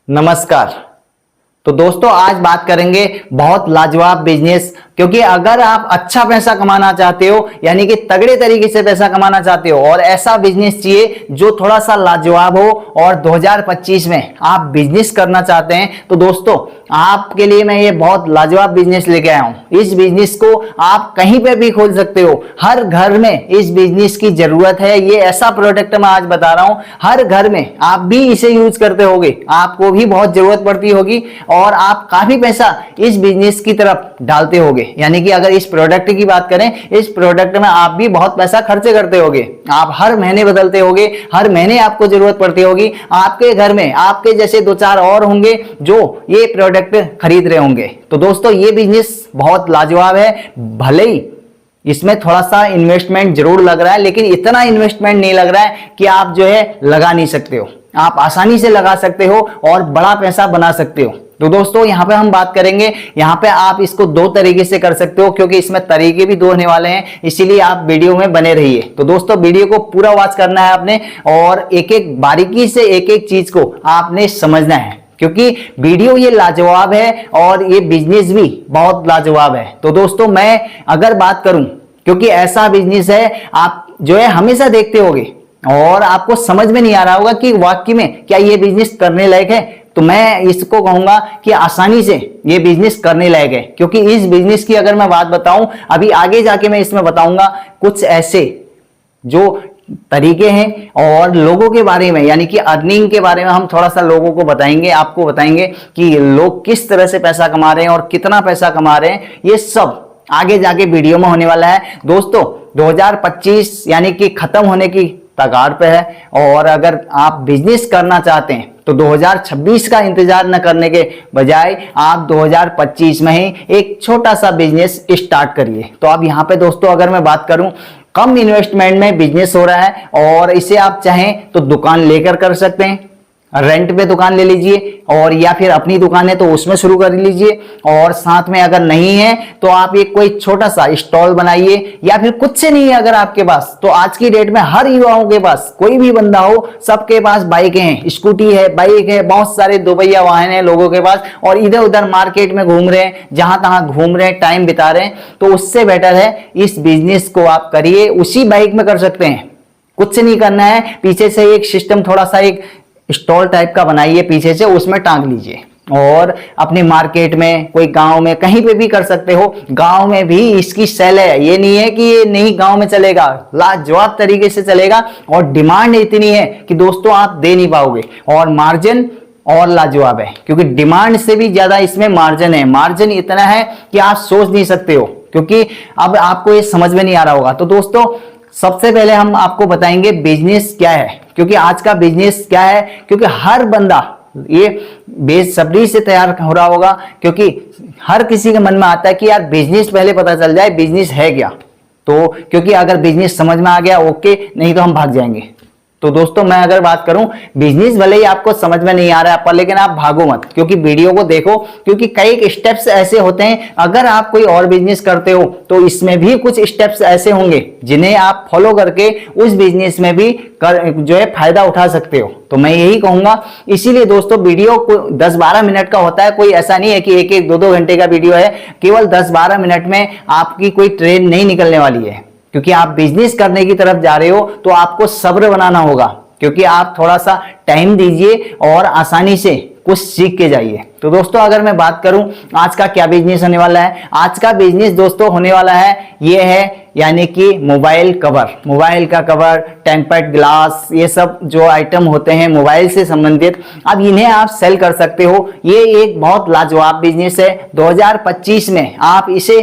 नमस्कार। तो दोस्तों आज बात करेंगे बहुत लाजवाब बिजनेस, क्योंकि अगर आप अच्छा पैसा कमाना चाहते हो यानी कि तगड़े तरीके से पैसा कमाना चाहते हो और ऐसा बिजनेस चाहिए जो थोड़ा सा लाजवाब हो और 2025 में आप बिजनेस करना चाहते हैं, तो दोस्तों आपके लिए मैं ये बहुत लाजवाब बिजनेस लेके आया हूं। इस बिजनेस को आप कहीं पे भी खोल सकते हो, हर घर में इस बिजनेस की जरूरत है। ये ऐसा प्रोडक्ट मैं आज बता रहा हूं, हर घर में आप भी इसे यूज करते होगे, आपको भी बहुत जरूरत पड़ती होगी और आप काफी पैसा इस बिजनेस की तरफ डालते होगे। यानी कि अगर इस प्रोडक्ट की बात करें, इस प्रोडक्ट में आप भी बहुत पैसा खर्च करते होगे, आप हर महीने बदलते होगे, हर महीने आपको जरूरत पड़ती होगी। आपके घर में आपके जैसे दो चार और होंगे जो ये प्रोडक्ट खरीद रहे होंगे। तो दोस्तों ये बिजनेस बहुत लाजवाब है। भले ही इसमें थोड़ा सा इन्वेस्टमेंट जरूर लग रहा है, लेकिन इतना इन्वेस्टमेंट नहीं लग रहा है कि आप जो है लगा नहीं सकते हो। आप आसानी से लगा सकते हो और बड़ा पैसा बना सकते हो। तो दोस्तों यहाँ पे हम बात करेंगे, यहाँ पे आप इसको दो तरीके से कर सकते हो, क्योंकि इसमें तरीके भी दो होने वाले हैं, इसीलिए आप वीडियो में बने रहिए। तो दोस्तों वीडियो को पूरा वॉच करना है आपने और एक एक बारीकी से एक एक चीज को आपने समझना है, क्योंकि वीडियो ये लाजवाब है और ये बिजनेस भी बहुत लाजवाब है। तो दोस्तों मैं अगर बात करूं, क्योंकि ऐसा बिजनेस है आप जो है हमेशा देखते होगे और आपको समझ में नहीं आ रहा होगा कि वाकई में क्या ये बिजनेस करने लायक है, तो मैं इसको कहूंगा कि आसानी से ये बिजनेस करने लायक है। क्योंकि इस बिजनेस की अगर मैं बात बताऊं, अभी आगे जाके मैं इसमें बताऊंगा कुछ ऐसे जो तरीके हैं और लोगों के बारे में, यानी कि अर्निंग के बारे में हम थोड़ा सा लोगों को बताएंगे, आपको बताएंगे कि लोग किस तरह से पैसा कमा रहे हैं और कितना पैसा कमा रहे हैं। ये सब आगे जाके वीडियो में होने वाला है। दोस्तों 2025 यानी कि खत्म होने की कगार पे है और अगर आप बिजनेस करना चाहते हैं तो 2026 का इंतजार न करने के बजाय आप 2025 में ही एक छोटा सा बिजनेस स्टार्ट करिए। तो अब यहाँ पे दोस्तों अगर मैं बात करूं, कम इन्वेस्टमेंट में बिजनेस हो रहा है और इसे आप चाहें तो दुकान लेकर कर सकते हैं, रेंट पे दुकान ले लीजिए, और या फिर अपनी दुकान है तो उसमें शुरू कर लीजिए, और साथ में अगर नहीं है तो आप एक कोई छोटा सा स्टॉल बनाइए, या फिर कुछ से नहीं है अगर आपके पास, तो आज की डेट में हर युवाओं के पास, कोई भी बंदा हो सबके पास बाइक है, स्कूटी है, बाइक है, बहुत सारे दोपहिया वाहन है लोगों के पास, और इधर उधर मार्केट में घूम रहे हैं, जहां तहां घूम रहे हैं, टाइम बिता रहे हैं। तो उससे बेटर है इस बिजनेस को आप करिए, उसी बाइक में कर सकते हैं, कुछ नहीं करना है। पीछे से एक सिस्टम थोड़ा सा एक स्टॉल टाइप का बनाइए, पीछे से उसमें टांग लीजिए और अपने मार्केट में, कोई गांव में, कहीं पे भी कर सकते हो। गांव में भी इसकी सेल है, ये नहीं है कि ये नहीं गांव में चलेगा, लाजवाब तरीके से चलेगा और डिमांड इतनी है कि दोस्तों आप दे नहीं पाओगे, और मार्जिन और लाजवाब है, क्योंकि डिमांड से भी ज्यादा इसमें मार्जिन है। मार्जिन इतना है कि आप सोच नहीं सकते हो, क्योंकि अब आपको ये समझ में नहीं आ रहा होगा। तो दोस्तों सबसे पहले हम आपको बताएंगे बिजनेस क्या है, क्योंकि आज का बिजनेस क्या है, क्योंकि हर बंदा ये बेसब्री से तैयार हो रहा होगा, क्योंकि हर किसी के मन में आता है कि यार बिजनेस पहले पता चल जाए बिजनेस है क्या। तो क्योंकि अगर बिजनेस समझ में आ गया ओके, नहीं तो हम भाग जाएंगे। तो दोस्तों मैं अगर बात करूं, बिजनेस भले ही आपको समझ में नहीं आ रहा है पर लेकिन आप भागो मत, क्योंकि वीडियो को देखो, क्योंकि कई स्टेप्स ऐसे होते हैं। अगर आप कोई और बिजनेस करते हो तो इसमें भी कुछ स्टेप्स ऐसे होंगे जिन्हें आप फॉलो करके उस बिजनेस में भी जो है फायदा उठा सकते हो। तो मैं यही कहूंगा, इसीलिए दोस्तों वीडियो को 10-12 मिनट का होता है, कोई ऐसा नहीं है कि 1-1, 2-2 घंटे का वीडियो है। केवल 10-12 मिनट में आपकी कोई ट्रेन नहीं निकलने वाली है, क्योंकि आप बिजनेस करने की तरफ जा रहे हो तो आपको सब्र बनाना होगा, क्योंकि आप थोड़ा सा टाइम दीजिए और आसानी से कुछ सीख के जाइए। तो दोस्तों अगर मैं बात करूं आज का क्या बिजनेस होने वाला है, आज का बिजनेस दोस्तों होने वाला है ये है, यानी कि मोबाइल कवर, मोबाइल का कवर, टेम्पर्ड ग्लास, ये सब जो आइटम होते हैं मोबाइल से संबंधित, अब इन्हें आप सेल कर सकते हो। ये एक बहुत लाजवाब बिजनेस है। 2025 में आप इसे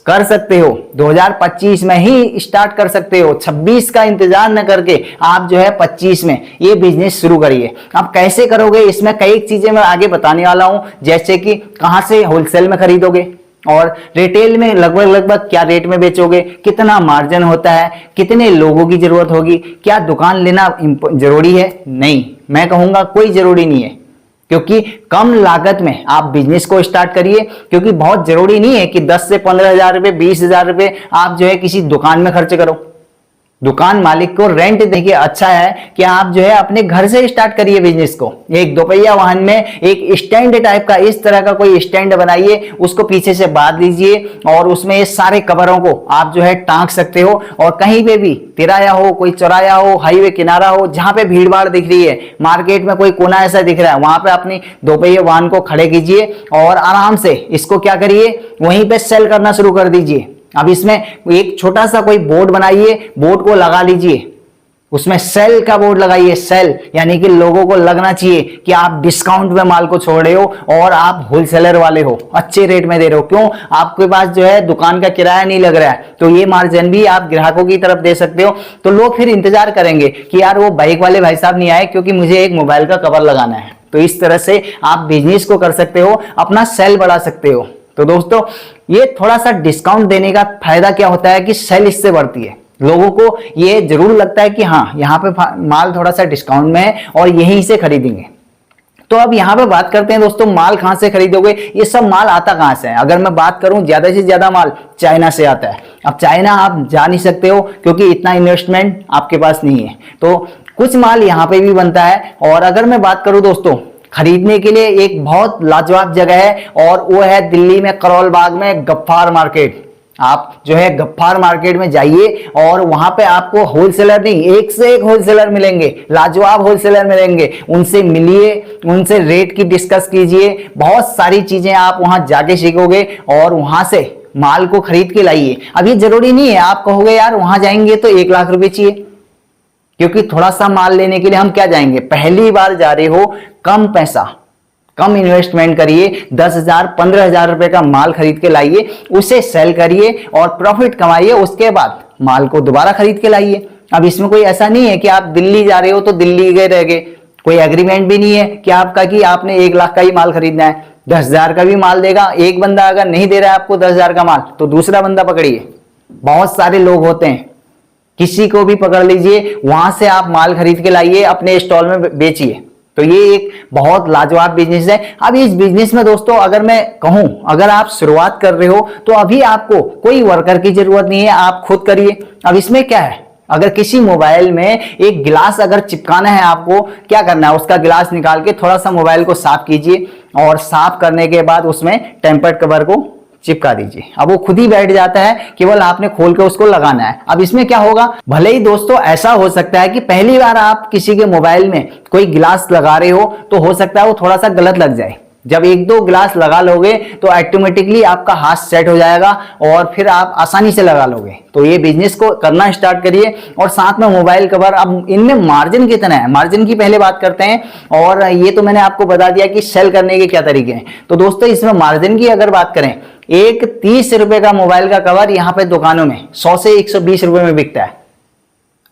कर सकते हो, 2025 में ही स्टार्ट कर सकते हो। 26 का इंतजार न करके आप जो है 25 में ये बिजनेस शुरू करिए। अब कैसे करोगे, इसमें कई चीजें मैं आगे बताने वाला हूं, जैसे कि कहां से होलसेल में खरीदोगे और रिटेल में लगभग क्या रेट में बेचोगे, कितना मार्जिन होता है, कितने लोगों की जरूरत होगी, क्या दुकान लेना जरूरी है, नहीं, मैं कहूंगा कोई जरूरी नहीं है, क्योंकि कम लागत में आप बिजनेस को स्टार्ट करिए। क्योंकि बहुत जरूरी नहीं है कि 10 से 15 हजार रुपए, 20 हजार रुपए आप जो है किसी दुकान में खर्च करो। दुकान मालिक को रेंट देके अच्छा है कि आप जो है अपने घर से स्टार्ट करिए बिजनेस को। एक दोपहिया वाहन में एक स्टैंड टाइप का इस तरह का कोई स्टैंड बनाइए, उसको पीछे से बांध लीजिए और उसमें ये सारे कवरों को आप जो है टांग सकते हो। और कहीं पे भी तिराया हो, कोई चौराया हो, हाईवे किनारा हो, जहां पे भीड़ भाड़ दिख रही है, मार्केट में कोई कोना ऐसा दिख रहा है, वहां पे अपनी दोपहिया वाहन को खड़े कीजिए और आराम से इसको क्या करिए, वहीं पे सेल करना शुरू कर दीजिए। अब इसमें एक छोटा सा कोई बोर्ड बनाइए, बोर्ड को लगा लीजिए, उसमें सेल का बोर्ड लगाइए। सेल यानी कि लोगों को लगना चाहिए कि आप डिस्काउंट में माल को छोड़ रहे हो और आप होलसेलर वाले हो, अच्छे रेट में दे रहे हो। क्यों? आपके पास जो है दुकान का किराया नहीं लग रहा है, तो ये मार्जिन भी आप ग्राहकों की तरफ दे सकते हो। तो लोग फिर इंतजार करेंगे कि यार वो बाइक वाले भाई साहब नहीं आए क्योंकि मुझे एक मोबाइल का कवर लगाना है। तो इस तरह से आप बिजनेस को कर सकते हो, अपना सेल बढ़ा सकते हो। तो दोस्तों ये थोड़ा सा डिस्काउंट देने का फायदा क्या होता है कि सेल इससे बढ़ती है। लोगों को ये जरूर लगता है कि हाँ यहाँ पे माल थोड़ा सा डिस्काउंट में है और यहीं से खरीदेंगे। तो अब यहाँ पे बात करते हैं दोस्तों, माल कहां से खरीदोगे, ये सब माल आता कहां से है। अगर मैं बात करूं ज्यादा से ज्यादा माल चाइना से आता है। अब चाइना आप जा नहीं सकते हो क्योंकि इतना इन्वेस्टमेंट आपके पास नहीं है, तो कुछ माल यहाँ पे भी बनता है। और अगर मैं बात करूं दोस्तों खरीदने के लिए एक बहुत लाजवाब जगह है और वो है दिल्ली में करोल बाग में गफ्फार मार्केट। आप जो है गफ्फार मार्केट में जाइए और वहां पे आपको होलसेलर नहीं, एक से एक होलसेलर मिलेंगे, लाजवाब होलसेलर मिलेंगे। उनसे मिलिए, उनसे रेट की डिस्कस कीजिए, बहुत सारी चीजें आप वहां जाके सीखोगे और वहां से माल को खरीद के लाइए। अब ये जरूरी नहीं है आप कहोगे यार वहां जाएंगे तो 1 लाख रुपए चाहिए, क्योंकि थोड़ा सा माल लेने के लिए हम क्या जाएंगे, पहली बार जा रहे हो, कम पैसा, कम इन्वेस्टमेंट करिए, 10,000 15,000 रुपए का माल खरीद के लाइए, उसे सेल करिए और प्रॉफिट कमाइए, उसके बाद माल को दोबारा खरीद के लाइए। अब इसमें कोई ऐसा नहीं है कि आप दिल्ली जा रहे हो तो दिल्ली गए रह गए, कोई एग्रीमेंट भी नहीं है कि आपका कि आपने 1 लाख का ही माल खरीदना है। 10,000 का भी माल देगा एक बंदा, अगर नहीं दे रहा है आपको 10,000 का माल तो दूसरा बंदा पकड़िए। बहुत सारे लोग होते हैं, किसी को भी पकड़ लीजिए, वहां से आप माल खरीद के लाइए, अपने स्टॉल में बेचिए। तो ये एक बहुत लाजवाब बिजनेस है। अब इस बिजनेस में दोस्तों अगर मैं कहूं, अगर आप शुरुआत कर रहे हो तो अभी आपको कोई वर्कर की जरूरत नहीं है, आप खुद करिए। अब इसमें क्या है, अगर किसी मोबाइल में एक गिलास अगर चिपकाना है, आपको क्या करना है, उसका गिलास निकाल के थोड़ा सा मोबाइल को साफ कीजिए और साफ करने के बाद उसमें टेम्पर्ड कवर को चिपका दीजिए। अब वो खुद ही बैठ जाता है, केवल आपने खोल के उसको लगाना है। अब इसमें क्या होगा, भले ही दोस्तों ऐसा हो सकता है कि पहली बार आप किसी के मोबाइल में कोई गिलास लगा रहे हो तो हो सकता है वो थोड़ा सा गलत लग जाए। जब 1-2 गिलास लगा लोगे तो ऑटोमेटिकली आपका हाथ सेट हो जाएगा और फिर आप आसानी से लगा लोगे। तो ये बिजनेस को करना स्टार्ट करिए और साथ में मोबाइल कवर। अब इनमें मार्जिन कितना है, मार्जिन की पहले बात करते हैं। और ये तो मैंने आपको बता दिया कि सेल करने के क्या तरीके हैं। तो दोस्तों इसमें मार्जिन की अगर बात करें, एक 30 रुपए का मोबाइल का कवर यहाँ पे दुकानों में 100 से 120 रुपए में बिकता है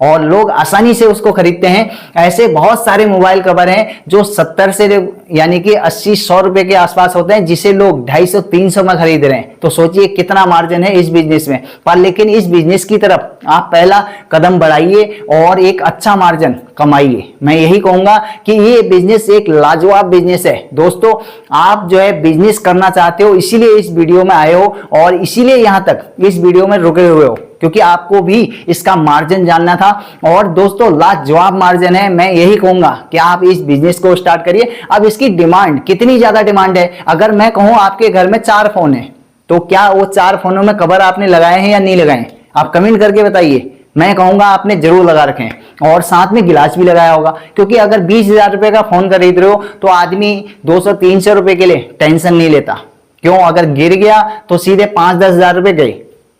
और लोग आसानी से उसको खरीदते हैं। ऐसे बहुत सारे मोबाइल कवर हैं जो 70 से यानी कि 80-100 रुपए के आसपास होते हैं, जिसे लोग 250-300 में खरीद रहे हैं। तो सोचिए कितना मार्जिन है इस बिजनेस में। पर लेकिन इस बिजनेस की तरफ आप पहला कदम बढ़ाइए और एक अच्छा मार्जिन कमाइए। मैं यही कहूंगा कि ये बिजनेस एक लाजवाब बिजनेस है। दोस्तों आप जो है बिजनेस करना चाहते हो, इसीलिए इस वीडियो में आए हो और इसीलिए यहां तक इस वीडियो में रुके हुए हो, क्योंकि आपको भी इसका मार्जिन जानना था। और दोस्तों लाजवाब मार्जिन है। मैं यही कहूंगा कि आप इस बिजनेस को स्टार्ट करिए। अब इसकी डिमांड, कितनी ज्यादा डिमांड है, अगर मैं कहूं आपके घर में 4 फोन है तो क्या वो 4 फोनों में कवर आपने लगाए हैं या नहीं लगाए? आप कमेंट करके बताइए। मैं कहूंगा आपने जरूर लगा रखे हैं और साथ में गिलास भी लगाया होगा, क्योंकि अगर 20,000 रुपए का फोन खरीद रहे हो तो आदमी 200-300 रुपए के लिए टेंशन नहीं लेता। क्यों? अगर गिर गया तो सीधे 5-10 हजार रुपए गए।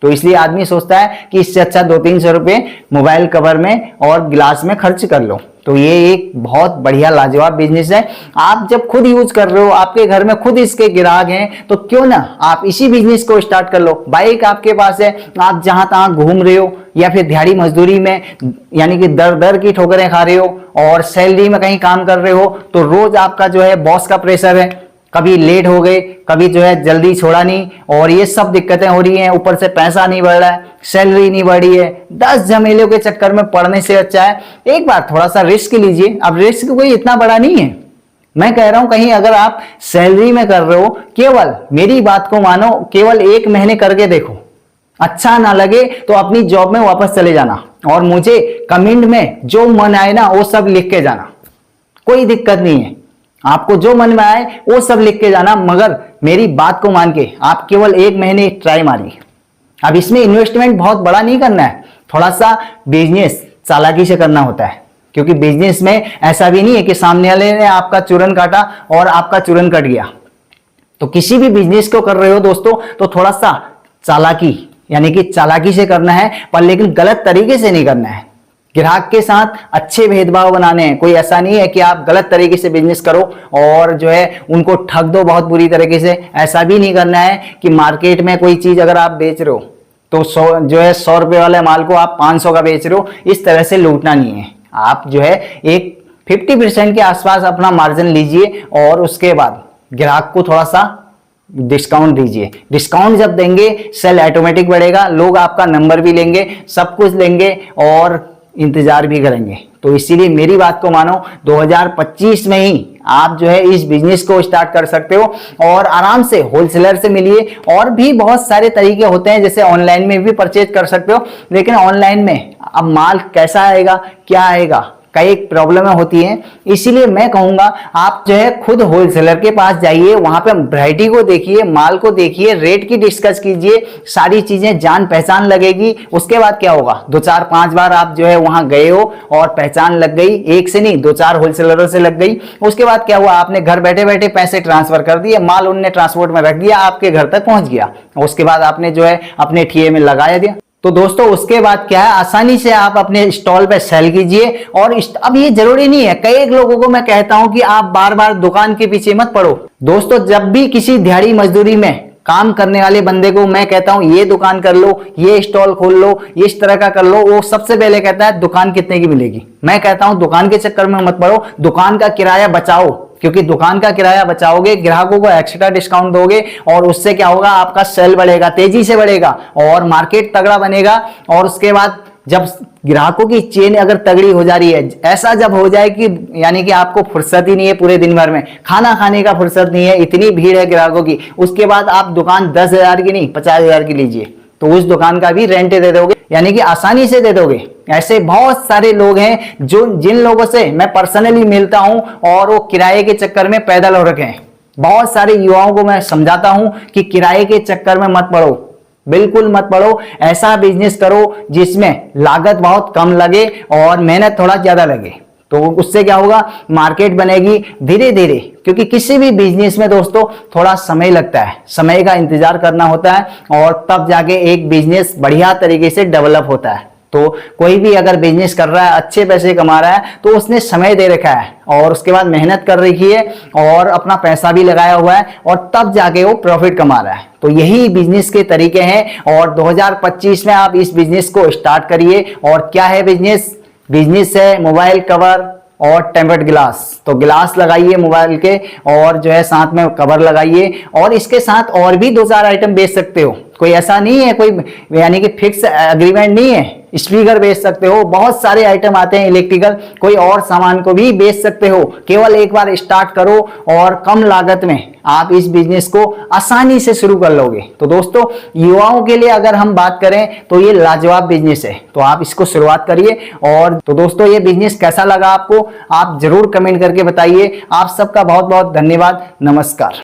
तो इसलिए आदमी सोचता है कि इससे अच्छा 200-300 रुपए मोबाइल कवर में और गिलास में खर्च कर लो। तो ये एक बहुत बढ़िया लाजवाब बिजनेस है। आप जब खुद यूज कर रहे हो, आपके घर में खुद इसके ग्राहक हैं, तो क्यों ना आप इसी बिजनेस को स्टार्ट कर लो। बाइक आपके पास है, आप जहां तहां घूम रहे हो या फिर दिहाड़ी मजदूरी में यानी कि दर दर की ठोकरें खा रहे हो और सैलरी में कहीं काम कर रहे हो, तो रोज आपका जो है बॉस का प्रेशर है, कभी लेट हो गए, कभी जो है जल्दी छोड़ा नहीं, और ये सब दिक्कतें हो रही हैं। ऊपर से पैसा नहीं बढ़ रहा है, सैलरी नहीं बढ़ी है, 10 झमेलों के चक्कर में पड़ने से अच्छा है एक बार थोड़ा सा रिस्क लीजिए। अब रिस्क कोई इतना बड़ा नहीं है। मैं कह रहा हूं कहीं अगर आप सैलरी में कर रहे हो, केवल मेरी बात को मानो, केवल 1 महीने करके देखो, अच्छा ना लगे तो अपनी जॉब में वापस चले जाना। और मुझे कमेंट में जो मन आए ना वो सब लिख के जाना, कोई दिक्कत नहीं है। आपको जो मन में आए वो सब लिख के जाना, मगर मेरी बात को मान के आप केवल 1 महीने ट्राई मारिए। अब इसमें इन्वेस्टमेंट बहुत बड़ा नहीं करना है, थोड़ा सा बिजनेस चालाकी से करना होता है, क्योंकि बिजनेस में ऐसा भी नहीं है कि सामने वाले ने आपका चूरन काटा और आपका चूरन कट गया। तो किसी भी बिजनेस को कर रहे हो दोस्तों तो थोड़ा सा चालाकी, यानी कि चालाकी से करना है, पर लेकिन गलत तरीके से नहीं करना है। ग्राहक के साथ अच्छे भेदभाव बनाने हैं। कोई ऐसा नहीं है कि आप गलत तरीके से बिजनेस करो और जो है उनको ठग दो बहुत बुरी तरीके से। ऐसा भी नहीं करना है कि मार्केट में कोई चीज अगर आप बेच रहे हो तो 100 रुपए वाले माल को आप 500 का बेच रहे हो, इस तरह से लूटना नहीं है। आप जो है एक 50% के आसपास अपना मार्जिन लीजिए और उसके बाद ग्राहक को थोड़ा सा डिस्काउंट दीजिए। डिस्काउंट जब देंगे सेल ऑटोमेटिक बढ़ेगा, लोग आपका नंबर भी लेंगे, सब कुछ लेंगे और इंतजार भी करेंगे। तो इसीलिए मेरी बात को मानो, 2025 में ही आप जो है इस बिजनेस को स्टार्ट कर सकते हो और आराम से होलसेलर से मिलिए। और भी बहुत सारे तरीके होते हैं, जैसे ऑनलाइन में भी परचेज कर सकते हो, लेकिन ऑनलाइन में अब माल कैसा आएगा क्या आएगा कई प्रॉब्लमें होती हैं। इसीलिए मैं कहूंगा आप जो है खुद होलसेलर के पास जाइए, वहां पे वैरायटी को देखिए, माल को देखिए, रेट की डिस्कस कीजिए, सारी चीजें जान पहचान लगेगी। उसके बाद क्या होगा, 2 4 5 बार आप जो है वहां गए हो और पहचान लग गई, एक से नहीं 2 4 होलसेलरों से लग गई। उसके बाद क्या हुआ, आपने घर बैठे बैठे पैसे ट्रांसफर कर दिए, माल उनने ट्रांसपोर्ट में रख दिया, आपके घर तक पहुंच गया। उसके बाद आपने जो है अपने ठिये में लगाया दिया। तो दोस्तों उसके बाद क्या है, आसानी से आप अपने स्टॉल पे सेल कीजिए। और अब ये जरूरी नहीं है, कई लोगों को मैं कहता हूं कि आप बार बार दुकान के पीछे मत पड़ो। दोस्तों जब भी किसी दिहाड़ी मजदूरी में काम करने वाले बंदे को मैं कहता हूं ये दुकान कर लो, ये स्टॉल खोल लो, ये इस तरह का कर लो, वो सबसे पहले कहता है दुकान कितने की मिलेगी। मैं कहता हूं दुकान के चक्कर में मत पड़ो, दुकान का किराया बचाओ, क्योंकि दुकान का किराया बचाओगे, ग्राहकों को एक्स्ट्रा डिस्काउंट दोगे और उससे क्या होगा, आपका सेल बढ़ेगा, तेजी से बढ़ेगा और मार्केट तगड़ा बनेगा। और उसके बाद जब ग्राहकों की चेन अगर तगड़ी हो जा रही है, ऐसा जब हो जाए कि यानी कि आपको फुर्सत ही नहीं है, पूरे दिन भर में खाना खाने का फुर्सत नहीं है, इतनी भीड़ है ग्राहकों की, उसके बाद आप दुकान 10,000 की नहीं 50,000 की लीजिए, तो उस दुकान का भी रेंट दे दोगे, यानी कि आसानी से दे दोगे। ऐसे बहुत सारे लोग हैं जो जिन लोगों से मैं पर्सनली मिलता हूं और वो किराए के चक्कर में पैदल हो रखे हैं। बहुत सारे युवाओं को मैं समझाता हूं कि किराए के चक्कर में मत पड़ो, बिल्कुल मत पड़ो। ऐसा बिजनेस करो जिसमें लागत बहुत कम लगे और मेहनत थोड़ा ज्यादा लगे, तो उससे क्या होगा, मार्केट बनेगी धीरे धीरे। क्योंकि किसी भी बिजनेस में दोस्तों थोड़ा समय लगता है, समय का इंतजार करना होता है और तब जाके एक बिजनेस बढ़िया तरीके से डेवलप होता है। तो कोई भी अगर बिजनेस कर रहा है, अच्छे पैसे कमा रहा है, तो उसने समय दे रखा है और उसके बाद मेहनत कर रखी है और अपना पैसा भी लगाया हुआ है और तब जाके वो प्रॉफिट कमा रहा है। तो यही बिजनेस के तरीके हैं और 2025 में आप इस बिजनेस को स्टार्ट करिए। और क्या है बिजनेस, बिजनेस है मोबाइल कवर और टेम्पर्ड ग्लास। तो ग्लास लगाइए मोबाइल के और जो है साथ में कवर लगाइए, और इसके साथ और भी 2 4 आइटम बेच सकते हो। कोई ऐसा नहीं है, कोई यानी कि फिक्स एग्रीमेंट नहीं है। स्पीकर बेच सकते हो, बहुत सारे आइटम आते हैं इलेक्ट्रिकल, कोई और सामान को भी बेच सकते हो। केवल एक बार स्टार्ट करो और कम लागत में आप इस बिजनेस को आसानी से शुरू कर लोगे। तो दोस्तों युवाओं के लिए अगर हम बात करें तो ये लाजवाब बिजनेस है, तो आप इसको शुरुआत करिए। और तो दोस्तों ये बिजनेस कैसा लगा आपको, आप जरूर कमेंट करके बताइए। आप सबका बहुत बहुत धन्यवाद। नमस्कार।